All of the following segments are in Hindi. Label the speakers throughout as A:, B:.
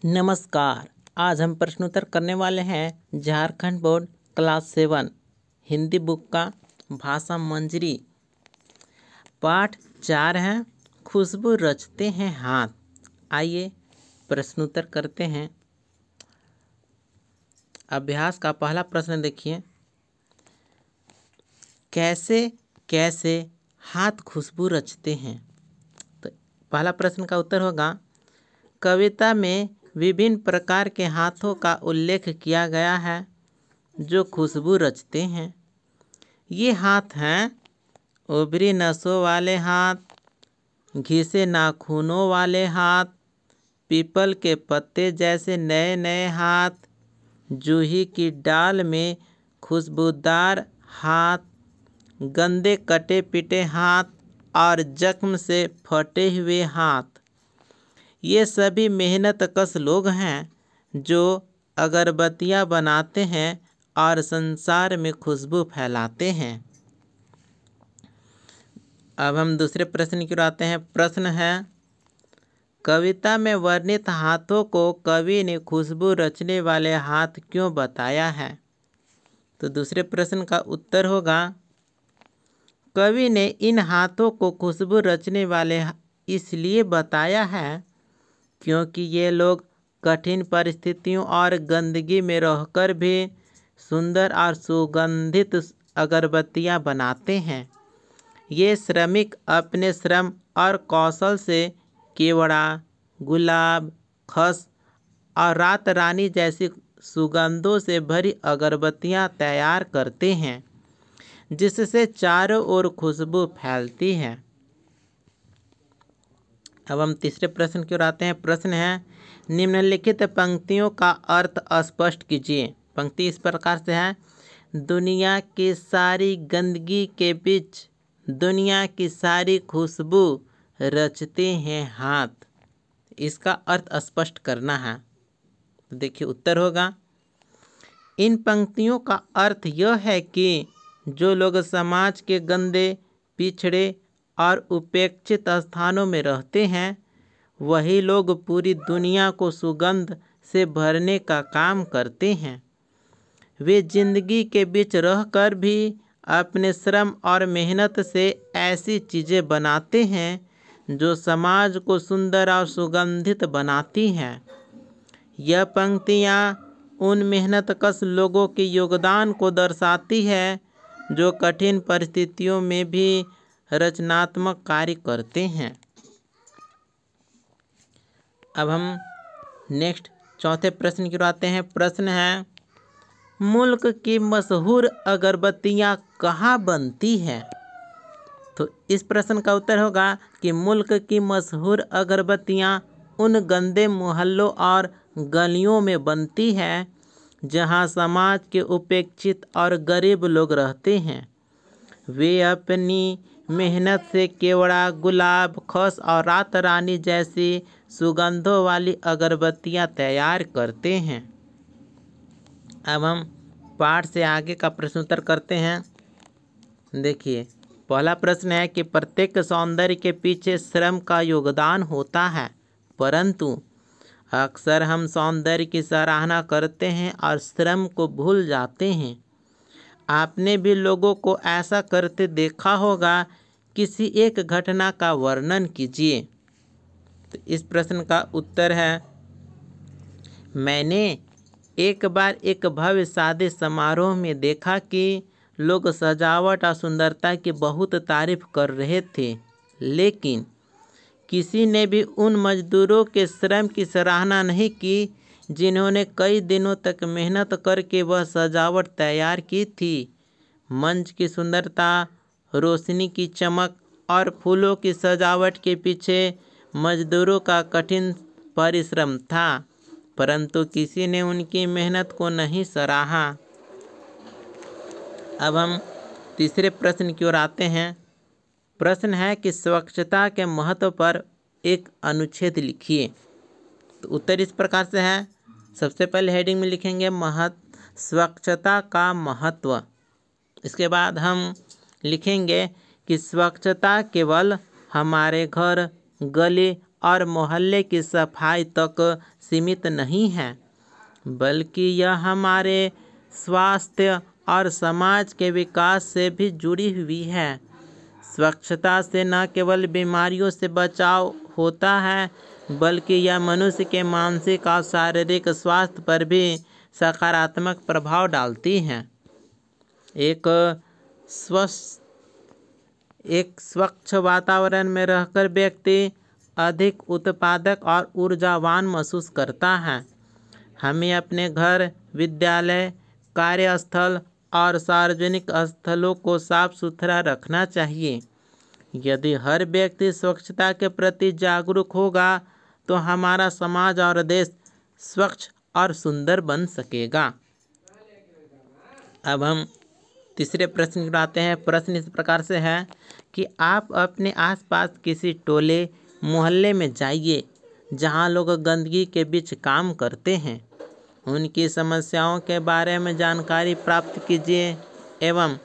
A: नमस्कार। आज हम प्रश्नोत्तर करने वाले हैं Jharkhand board class 7 Hindi book का भाषा मंजरी पाठ 4 है। खुशबू रचते हैं हाथ। आइए प्रश्नोत्तर करते हैं। अभ्यास का पहला प्रश्न देखिए, कैसे कैसे हाथ खुशबू रचते हैं। तो पहला प्रश्न का उत्तर होगा, कविता में विभिन्न प्रकार के हाथों का उल्लेख किया गया है जो खुशबू रचते हैं। ये हाथ हैं उभरी नसों वाले हाथ, घिसे नाखूनों वाले हाथ, पीपल के पत्ते जैसे नए नए हाथ, जूही की डाल में खुशबूदार हाथ, गंदे कटे पिटे हाथ और जख्म से फटे हुए हाथ। ये सभी मेहनतकश लोग हैं जो अगरबत्तियां बनाते हैं और संसार में खुशबू फैलाते हैं। अब हम दूसरे प्रश्न की ओर आते हैं। प्रश्न है, कविता में वर्णित हाथों को कवि ने खुशबू रचने वाले हाथ क्यों बताया है। तो दूसरे प्रश्न का उत्तर होगा, कवि ने इन हाथों को खुशबू रचने वाले इसलिए बताया है क्योंकि ये लोग कठिन परिस्थितियों और गंदगी में रहकर भी सुंदर और सुगंधित अगरबत्तियां बनाते हैं। ये श्रमिक अपने श्रम और कौशल से केवड़ा, गुलाब, खस और रात रानी जैसी सुगंधों से भरी अगरबत्तियां तैयार करते हैं जिससे चारों ओर खुशबू फैलती है। अब हम तीसरे प्रश्न की ओर आते हैं। प्रश्न है, निम्नलिखित पंक्तियों का अर्थ स्पष्ट कीजिए। पंक्ति इस प्रकार से है, दुनिया की सारी गंदगी के बीच दुनिया की सारी खुशबू रचते हैं हाथ। इसका अर्थ स्पष्ट करना है। तो देखिए उत्तर होगा, इन पंक्तियों का अर्थ यह है कि जो लोग समाज के गंदे, पिछड़े और उपेक्षित स्थानों में रहते हैं वही लोग पूरी दुनिया को सुगंध से भरने का काम करते हैं। वे जिंदगी के बीच रहकर भी अपने श्रम और मेहनत से ऐसी चीज़ें बनाते हैं जो समाज को सुंदर और सुगंधित बनाती हैं। यह पंक्तियाँ उन मेहनतकश लोगों के योगदान को दर्शाती है जो कठिन परिस्थितियों में भी रचनात्मक कार्य करते हैं। अब हम नेक्स्ट चौथे प्रश्न की ओर आते हैं। प्रश्न है, मुल्क की मशहूर अगरबत्तियां कहाँ बनती है। तो इस प्रश्न का उत्तर होगा कि मुल्क की मशहूर अगरबत्तियां उन गंदे मोहल्लों और गलियों में बनती है जहां समाज के उपेक्षित और गरीब लोग रहते हैं। वे अपनी मेहनत से केवड़ा, गुलाब, खस और रात रानी जैसी सुगंधों वाली अगरबत्तियां तैयार करते हैं। अब हम पाठ से आगे का प्रश्नोत्तर करते हैं। देखिए पहला प्रश्न है कि प्रत्येक सौंदर्य के पीछे श्रम का योगदान होता है, परंतु अक्सर हम सौंदर्य की सराहना करते हैं और श्रम को भूल जाते हैं। आपने भी लोगों को ऐसा करते देखा होगा। किसी एक घटना का वर्णन कीजिए। तो इस प्रश्न का उत्तर है, मैंने एक बार एक भव्य शादी समारोह में देखा कि लोग सजावट और सुंदरता की बहुत तारीफ कर रहे थे, लेकिन किसी ने भी उन मजदूरों के श्रम की सराहना नहीं की जिन्होंने कई दिनों तक मेहनत करके वह सजावट तैयार की थी। मंच की सुंदरता, रोशनी की चमक और फूलों की सजावट के पीछे मजदूरों का कठिन परिश्रम था, परंतु किसी ने उनकी मेहनत को नहीं सराहा। अब हम तीसरे प्रश्न की ओर आते हैं। प्रश्न है कि स्वच्छता के महत्व पर एक अनुच्छेद लिखिए। तो उत्तर इस प्रकार से है, सबसे पहले हेडिंग में लिखेंगे स्वच्छता का महत्व। इसके बाद हम लिखेंगे कि स्वच्छता केवल हमारे घर, गली और मोहल्ले की सफाई तक सीमित नहीं है, बल्कि यह हमारे स्वास्थ्य और समाज के विकास से भी जुड़ी हुई है। स्वच्छता से न केवल बीमारियों से बचाव होता है, बल्कि यह मनुष्य के मानसिक और शारीरिक स्वास्थ्य पर भी सकारात्मक प्रभाव डालती है। एक स्वच्छ वातावरण में रहकर व्यक्ति अधिक उत्पादक और ऊर्जावान महसूस करता है। हमें अपने घर, विद्यालय, कार्यस्थल और सार्वजनिक स्थलों को साफ सुथरा रखना चाहिए। यदि हर व्यक्ति स्वच्छता के प्रति जागरूक होगा तो हमारा समाज और देश स्वच्छ और सुंदर बन सकेगा। अब हम तीसरे प्रश्न पर आते हैं। प्रश्न इस प्रकार से है कि आप अपने आसपास किसी टोले मोहल्ले में जाइए जहां लोग गंदगी के बीच काम करते हैं। उनकी समस्याओं के बारे में जानकारी प्राप्त कीजिए एवं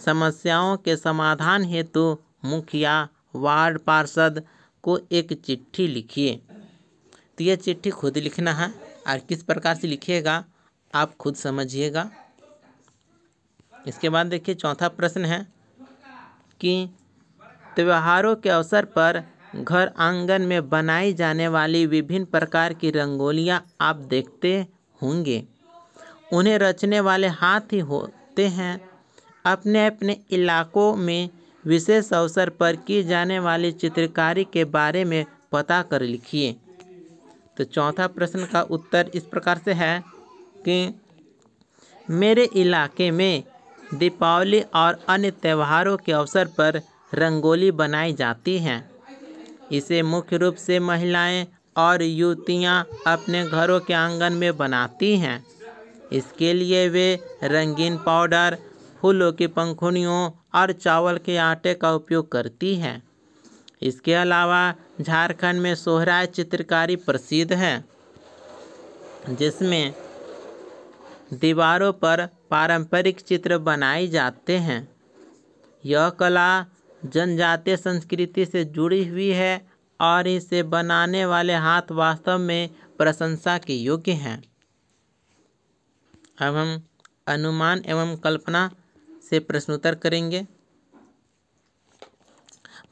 A: समस्याओं के समाधान हेतु मुखिया, वार्ड पार्षद को एक चिट्ठी लिखिए। तो यह चिट्ठी खुद लिखना है और किस प्रकार से लिखिएगा आप खुद समझिएगा। इसके बाद देखिए चौथा प्रश्न है कि त्योहारों के अवसर पर घर आंगन में बनाई जाने वाली विभिन्न प्रकार की रंगोलियां आप देखते होंगे। उन्हें रचने वाले हाथ ही होते हैं। अपने अपने इलाकों में विशेष अवसर पर की जाने वाली चित्रकारी के बारे में पता कर लिखिए। तो चौथा प्रश्न का उत्तर इस प्रकार से है कि मेरे इलाके में दीपावली और अन्य त्योहारों के अवसर पर रंगोली बनाई जाती हैं। इसे मुख्य रूप से महिलाएं और युवतियां अपने घरों के आंगन में बनाती हैं। इसके लिए वे रंगीन पाउडर, फूलों की पंखुड़ियों और चावल के आटे का उपयोग करती हैं। इसके अलावा झारखंड में सोहराय चित्रकारी प्रसिद्ध है, जिसमें दीवारों पर पारंपरिक चित्र बनाए जाते हैं। यह कला जनजातीय संस्कृति से जुड़ी हुई है और इसे बनाने वाले हाथ वास्तव में प्रशंसा के योग्य हैं। अब हम अनुमान एवं कल्पना से प्रश्नोत्तर करेंगे।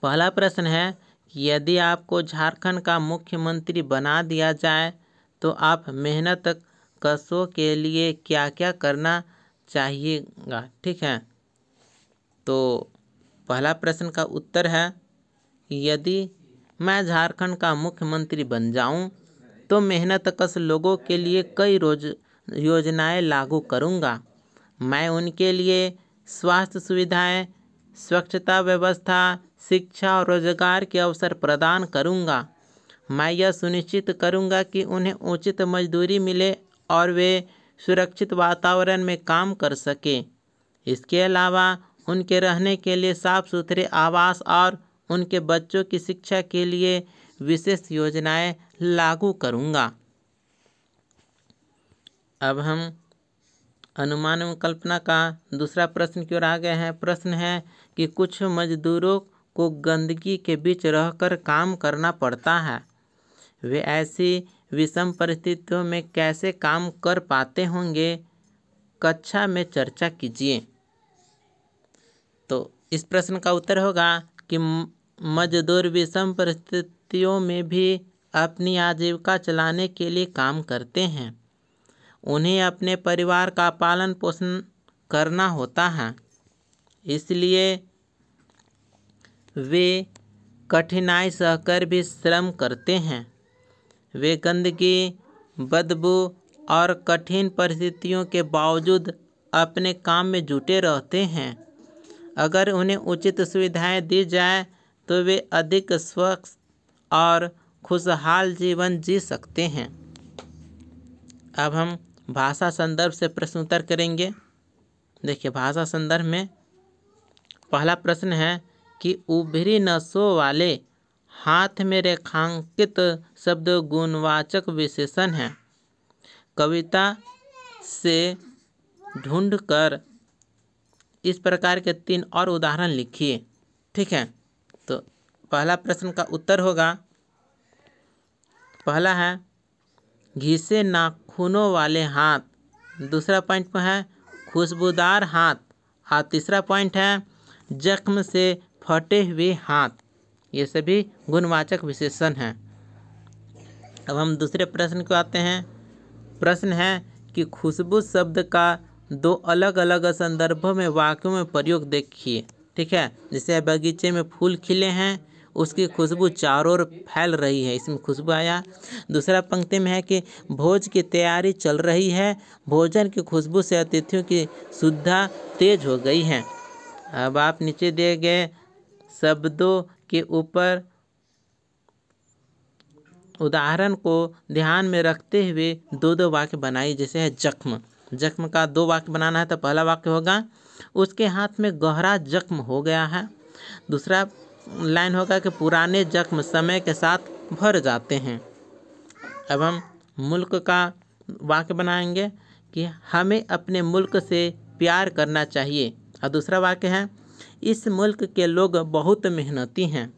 A: पहला प्रश्न है कि यदि आपको झारखंड का मुख्यमंत्री बना दिया जाए तो आप मेहनत कशों के लिए क्या क्या करना चाहिएगा। ठीक है, तो पहला प्रश्न का उत्तर है यदि मैं झारखंड का मुख्यमंत्री बन जाऊं तो मेहनतकश लोगों के लिए कई योजनाएं लागू करूंगा। मैं उनके लिए स्वास्थ्य सुविधाएं, स्वच्छता व्यवस्था, शिक्षा और रोजगार के अवसर प्रदान करूंगा। मैं यह सुनिश्चित करूंगा कि उन्हें उचित मजदूरी मिले और वे सुरक्षित वातावरण में काम कर सकें। इसके अलावा उनके रहने के लिए साफ सुथरे आवास और उनके बच्चों की शिक्षा के लिए विशेष योजनाएं लागू करूंगा। अब हम अनुमान एवं कल्पना का दूसरा प्रश्न की ओर आ गए हैं। प्रश्न है कि कुछ मजदूरों को गंदगी के बीच रहकर काम करना पड़ता है। वे ऐसी विषम परिस्थितियों में कैसे काम कर पाते होंगे, कक्षा में चर्चा कीजिए। तो इस प्रश्न का उत्तर होगा कि मजदूर विषम परिस्थितियों में भी अपनी आजीविका चलाने के लिए काम करते हैं। उन्हें अपने परिवार का पालन पोषण करना होता है, इसलिए वे कठिनाई सहकर भी श्रम करते हैं। वे गंदगी, बदबू और कठिन परिस्थितियों के बावजूद अपने काम में जुटे रहते हैं। अगर उन्हें उचित सुविधाएं दी जाए तो वे अधिक स्वस्थ और खुशहाल जीवन जी सकते हैं। अब हम भाषा संदर्भ से प्रश्नोत्तर करेंगे। देखिए भाषा संदर्भ में पहला प्रश्न है कि उभरी नसों वाले हाथ में रेखांकित शब्द गुणवाचक विशेषण हैं। कविता से ढूंढकर इस प्रकार के 3 और उदाहरण लिखिए। ठीक है, तो पहला प्रश्न का उत्तर होगा पहला है घिसे नाखूनों वाले हाथ, दूसरा पॉइंट में है खुशबूदार हाथ, और तीसरा पॉइंट है जख्म से फटे हुए हाथ। ये सभी गुणवाचक विशेषण हैं। अब हम दूसरे प्रश्न को आते हैं। प्रश्न है कि खुशबू शब्द का दो अलग अलग संदर्भों में वाक्यों में प्रयोग देखिए। ठीक है, जैसे बगीचे में फूल खिले हैं, उसकी खुशबू चारों ओर फैल रही है, इसमें खुशबू आया। दूसरा पंक्ति में है कि भोज की तैयारी चल रही है, भोजन की खुशबू से अतिथियों की सुधा तेज हो गई है। अब आप नीचे दिए गए शब्दों के ऊपर उदाहरण को ध्यान में रखते हुए दो दो वाक्य बनाइए। जैसे है जख्म, जख्म का दो वाक्य बनाना है तो पहला वाक्य होगा उसके हाथ में गहरा जख्म हो गया है। दूसरा लाइन होगा कि पुराने जख्म समय के साथ भर जाते हैं। अब हम मुल्क का वाक्य बनाएंगे कि हमें अपने मुल्क से प्यार करना चाहिए, और दूसरा वाक्य है इस मुल्क के लोग बहुत मेहनती हैं।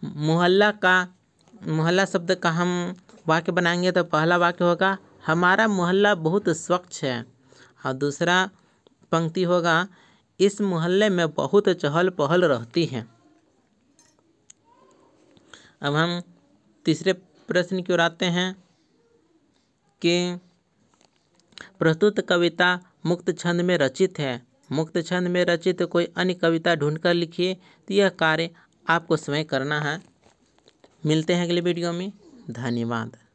A: मोहल्ला शब्द का हम वाक्य बनाएंगे तो पहला वाक्य होगा हमारा मोहल्ला बहुत स्वच्छ है, और दूसरा पंक्ति होगा इस मोहल्ले में बहुत चहल पहल रहती है। अब हम तीसरे प्रश्न की ओर आते हैं कि प्रस्तुत कविता मुक्त छंद में रचित है। मुक्त छंद में रचित कोई अन्य कविता ढूंढकर लिखिए। तो यह कार्य आपको स्वयं करना है। मिलते हैं अगले वीडियो में। धन्यवाद।